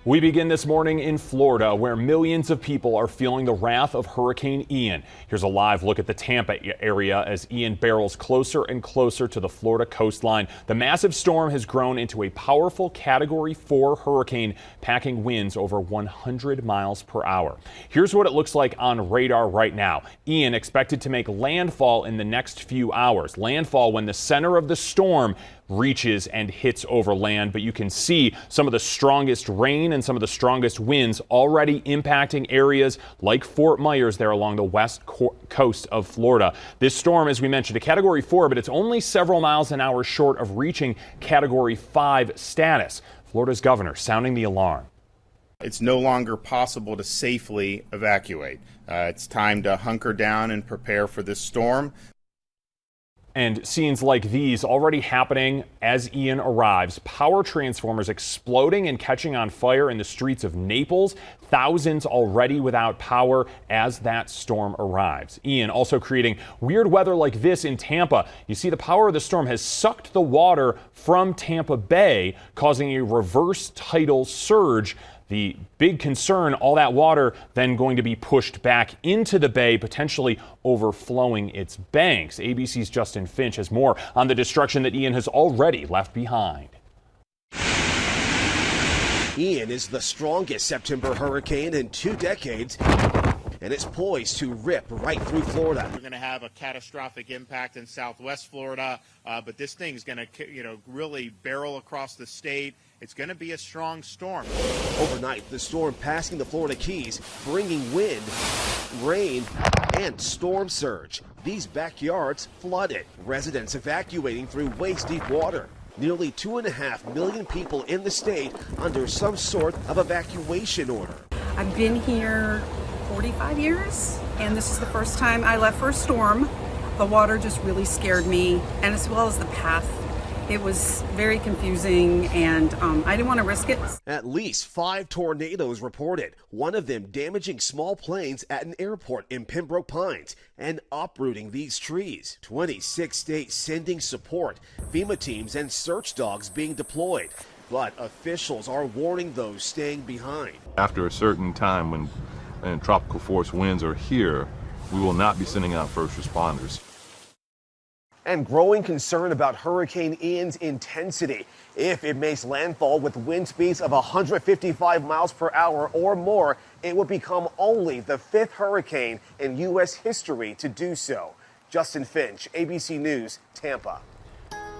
We begin this morning in Florida, where millions of people are feeling the wrath of Hurricane Ian. Here's a live look at the Tampa area as Ian barrels closer and closer to the Florida coastline. The massive storm has grown into a powerful Category 4 hurricane, packing winds over 100 miles per hour. Here's what it looks like on radar right now. Ian expected to make landfall in the next few hours. Landfall when the center of the storm reaches and hits over land, but you can see some of the strongest rain and some of the strongest winds already impacting areas like Fort Myers there along the west coast of Florida. This storm, as we mentioned, a Category 4, but it's only several miles an hour short of reaching Category 5 status. Florida's governor sounding the alarm. It's no longer possible to safely evacuate. It's time to hunker down and prepare for this storm. And scenes like these already happening as Ian arrives. Power transformers exploding and catching on fire in the streets of Naples. Thousands already without power as that storm arrives. Ian also creating weird weather like this in Tampa. You see the power of the storm has sucked the water from Tampa Bay, causing a reverse tidal surge. The big concern, all that water then going to be pushed back into the bay, potentially overflowing its banks. ABC's Justin Finch has more on the destruction that Ian has already left behind. Ian is the strongest September hurricane in 2 decades, and it's poised to rip right through Florida. We're going to have a catastrophic impact in southwest Florida, but this thing is going to, really barrel across the state. It's going to be a strong storm. Overnight, the storm passing the Florida Keys, bringing wind, rain, and storm surge. These backyards flooded, residents evacuating through waist-deep water. Nearly 2.5 million people in the state under some sort of evacuation order. I've been here 45 years, and this is the first time I left for a storm. The water just really scared me, and as well as the path. It was very confusing, and I didn't want to risk it. At least 5 tornadoes reported, one of them damaging small planes at an airport in Pembroke Pines and uprooting these trees. 26 states sending support, FEMA teams and search dogs being deployed. But officials are warning those staying behind. After a certain time when tropical force winds are here, we will not be sending out first responders. And growing concern about Hurricane Ian's intensity. If it makes landfall with wind speeds of 155 miles per hour or more, it would become only the 5th hurricane in U.S. history to do so. Justin Finch, ABC News, Tampa.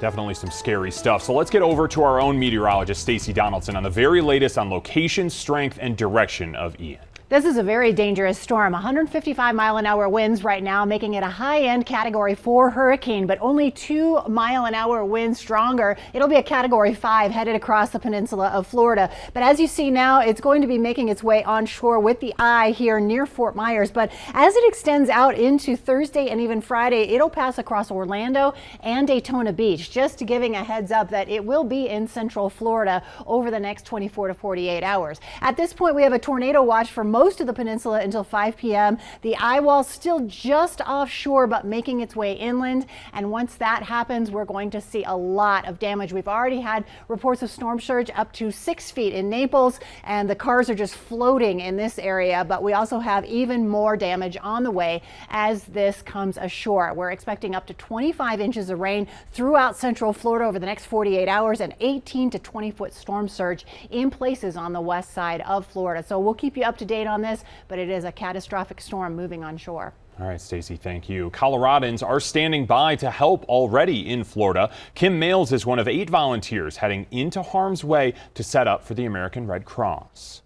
Definitely some scary stuff. So let's get over to our own meteorologist, Stacey Donaldson, on the very latest on location, strength, and direction of Ian. This is a very dangerous storm. 155-mile-an-hour winds right now, making it a high-end Category 4 hurricane, but only 2-mile-an-hour winds stronger. It'll be a Category 5 headed across the peninsula of Florida. But as you see now, it's going to be making its way onshore with the eye here near Fort Myers. But as it extends out into Thursday and even Friday, it'll pass across Orlando and Daytona Beach. Just giving a heads up that it will be in central Florida over the next 24 to 48 hours. At this point, we have a tornado watch for most of the peninsula until 5 p.m. The eye wall still just offshore, but making its way inland. And once that happens, we're going to see a lot of damage. We've already had reports of storm surge up to 6 feet in Naples, and the cars are just floating in this area. But we also have even more damage on the way as this comes ashore. We're expecting up to 25 inches of rain throughout central Florida over the next 48 hours and 18 to 20 foot storm surge in places on the west side of Florida. So we'll keep you up to date on this, but it is a catastrophic storm moving onshore. All right, Stacey, thank you. Coloradans are standing by to help already in Florida. Kim Males is one of 8 volunteers heading into harm's way to set up for the American Red Cross.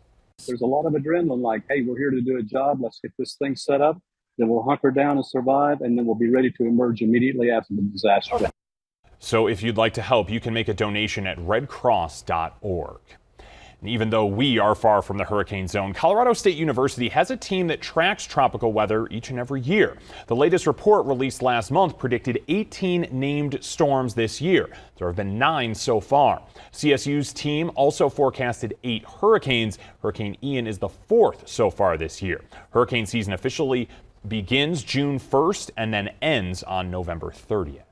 There's a lot of adrenaline, like, hey, we're here to do a job. Let's get this thing set up. Then we'll hunker down and survive, and then we'll be ready to emerge immediately after the disaster. So if you'd like to help, you can make a donation at redcross.org. And even though we are far from the hurricane zone, Colorado State University has a team that tracks tropical weather each and every year. The latest report released last month predicted 18 named storms this year. There have been 9 so far. CSU's team also forecasted 8 hurricanes. Hurricane Ian is the 4th so far this year. Hurricane season officially begins June 1st and then ends on November 30th.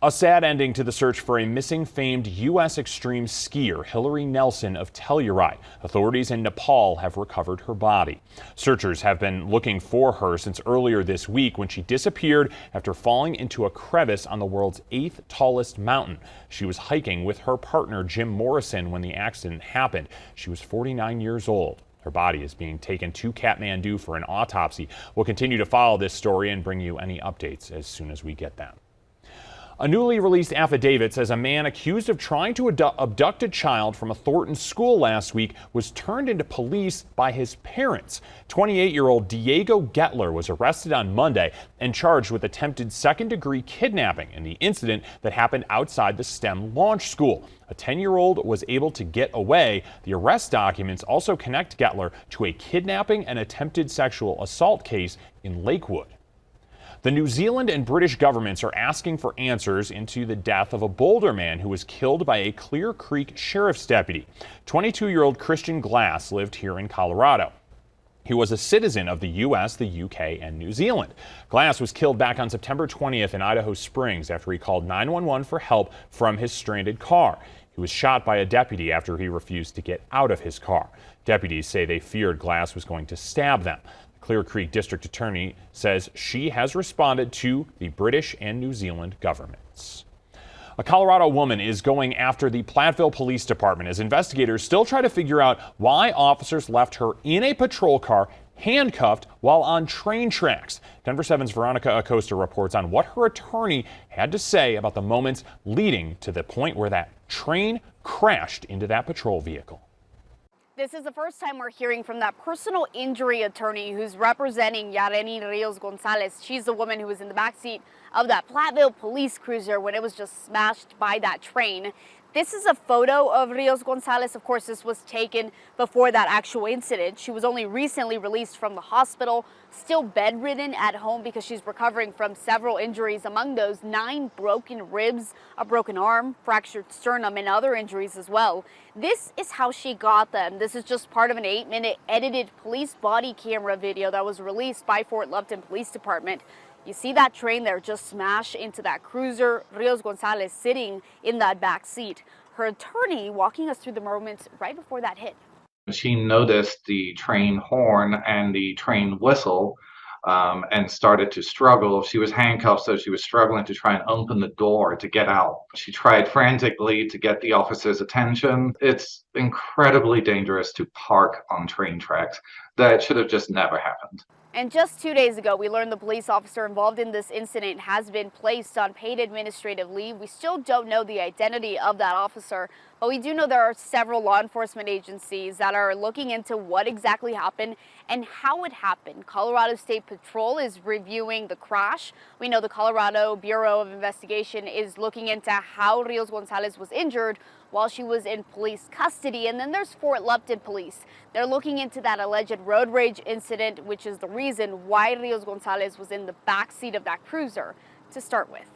A sad ending to the search for a missing famed U.S. extreme skier, Hillary Nelson of Telluride. Authorities in Nepal have recovered her body. Searchers have been looking for her since earlier this week when she disappeared after falling into a crevice on the world's 8th tallest mountain. She was hiking with her partner Jim Morrison when the accident happened. She was 49 years old. Her body is being taken to Kathmandu for an autopsy. We'll continue to follow this story and bring you any updates as soon as we get them. A newly released affidavit says a man accused of trying to abduct a child from a Thornton school last week was turned into police by his parents. 28-year-old Diego Gettler was arrested on Monday and charged with attempted second-degree kidnapping in the incident that happened outside the STEM launch school. A 10-year-old was able to get away. The arrest documents also connect Gettler to a kidnapping and attempted sexual assault case in Lakewood. The New Zealand and British governments are asking for answers into the death of a Boulder man who was killed by a Clear Creek sheriff's deputy. 22-year-old Christian Glass lived here in Colorado. He was a citizen of the U.S., the UK, and New Zealand. Glass was killed back on September 20th in Idaho Springs after he called 911 for help from his stranded car. He was shot by a deputy after he refused to get out of his car. Deputies say they feared Glass was going to stab them. Clear Creek District Attorney says she has responded to the British and New Zealand governments. A Colorado woman is going after the Platteville Police Department as investigators still try to figure out why officers left her in a patrol car handcuffed while on train tracks. Denver 7's Veronica Acosta reports on what her attorney had to say about the moments leading to the point where that train crashed into that patrol vehicle. This is the first time we're hearing from that personal injury attorney who's representing Yareni Rios Gonzalez. She's the woman who was in the backseat of that Platteville police cruiser when it was just smashed by that train. This is a photo of Rios Gonzalez. Of course, this was taken before that actual incident. She was only recently released from the hospital, still bedridden at home because she's recovering from several injuries. Among those, 9 broken ribs, a broken arm, fractured sternum, and other injuries as well. This is how she got them. This is just part of an 8-minute edited police body camera video that was released by Fort Lupton Police Department. You see that train there just smash into that cruiser, Rios Gonzalez sitting in that back seat. Her attorney walking us through the moments right before that hit. She noticed the train horn and the train whistle and started to struggle. She was handcuffed, so she was struggling to try and open the door to get out. She tried frantically to get the officer's attention. It's incredibly dangerous to park on train tracks. That should have just never happened. And just 2 days ago, we learned the police officer involved in this incident has been placed on paid administrative leave. We still don't know the identity of that officer, but we do know there are several law enforcement agencies that are looking into what exactly happened and how it happened. Colorado State Patrol is reviewing the crash. We know the Colorado Bureau of Investigation is looking into how Rios Gonzalez was injured while she was in police custody. And then there's Fort Lupton Police. They're looking into that alleged road rage incident, which is the reason why Rios Gonzalez was in the backseat of that cruiser to start with.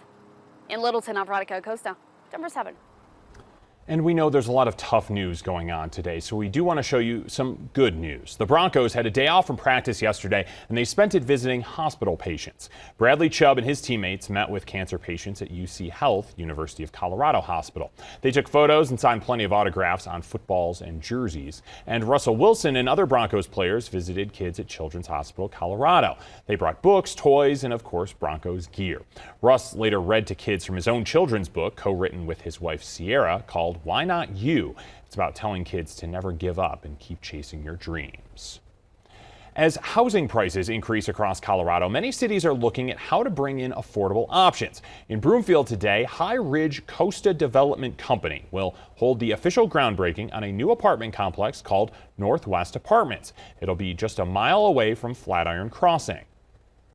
In Littleton, I'm Veronica Acosta, Denver 7. And we know there's a lot of tough news going on today, so we do want to show you some good news. The Broncos had a day off from practice yesterday, and they spent it visiting hospital patients. Bradley Chubb and his teammates met with cancer patients at UC Health, University of Colorado Hospital. They took photos and signed plenty of autographs on footballs and jerseys. And Russell Wilson and other Broncos players visited kids at Children's Hospital Colorado. They brought books, toys, and of course, Broncos gear. Russ later read to kids from his own children's book, co-written with his wife Sierra, called Why Not You? It's about telling kids to never give up and keep chasing your dreams. As housing prices increase across Colorado, many cities are looking at how to bring in affordable options. In Broomfield today, High Ridge Costa Development Company will hold the official groundbreaking on a new apartment complex called Northwest Apartments. It'll be just a mile away from Flatiron Crossing.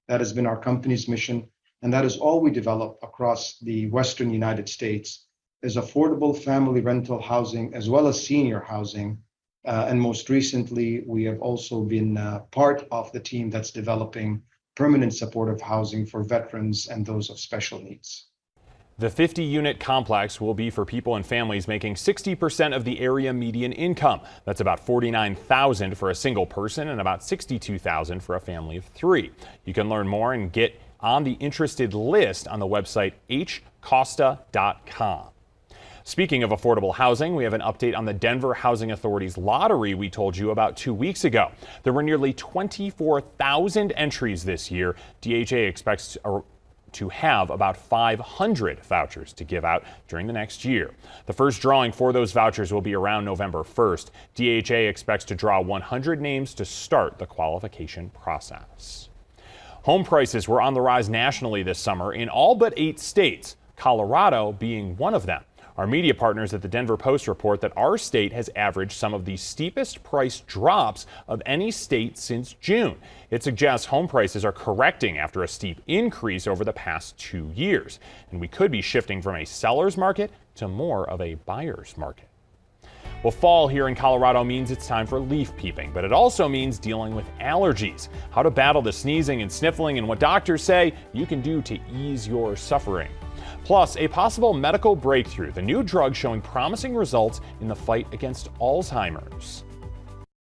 That has been our company's mission, and that is all we develop across the western United States, is affordable family rental housing as well as senior housing. And most recently, we have also been part of the team that's developing permanent supportive housing for veterans and those of special needs. The 50-unit complex will be for people and families making 60% of the area median income. That's about $49,000 for a single person and about $62,000 for a family of 3. You can learn more and get on the interested list on the website Costa.com. Speaking of affordable housing, we have an update on the Denver Housing Authority's lottery we told you about 2 weeks ago. There were nearly 24,000 entries this year. DHA expects to have about 500 vouchers to give out during the next year. The first drawing for those vouchers will be around November 1st. DHA expects to draw 100 names to start the qualification process. Home prices were on the rise nationally this summer in all but 8 states, Colorado being one of them. Our media partners at the Denver Post report that our state has averaged some of the steepest price drops of any state since June. It suggests home prices are correcting after a steep increase over the past 2 years. And we could be shifting from a seller's market to more of a buyer's market. Well, fall here in Colorado means it's time for leaf peeping, but it also means dealing with allergies, how to battle the sneezing and sniffling, and what doctors say you can do to ease your suffering. Plus, a possible medical breakthrough, the new drug showing promising results in the fight against Alzheimer's.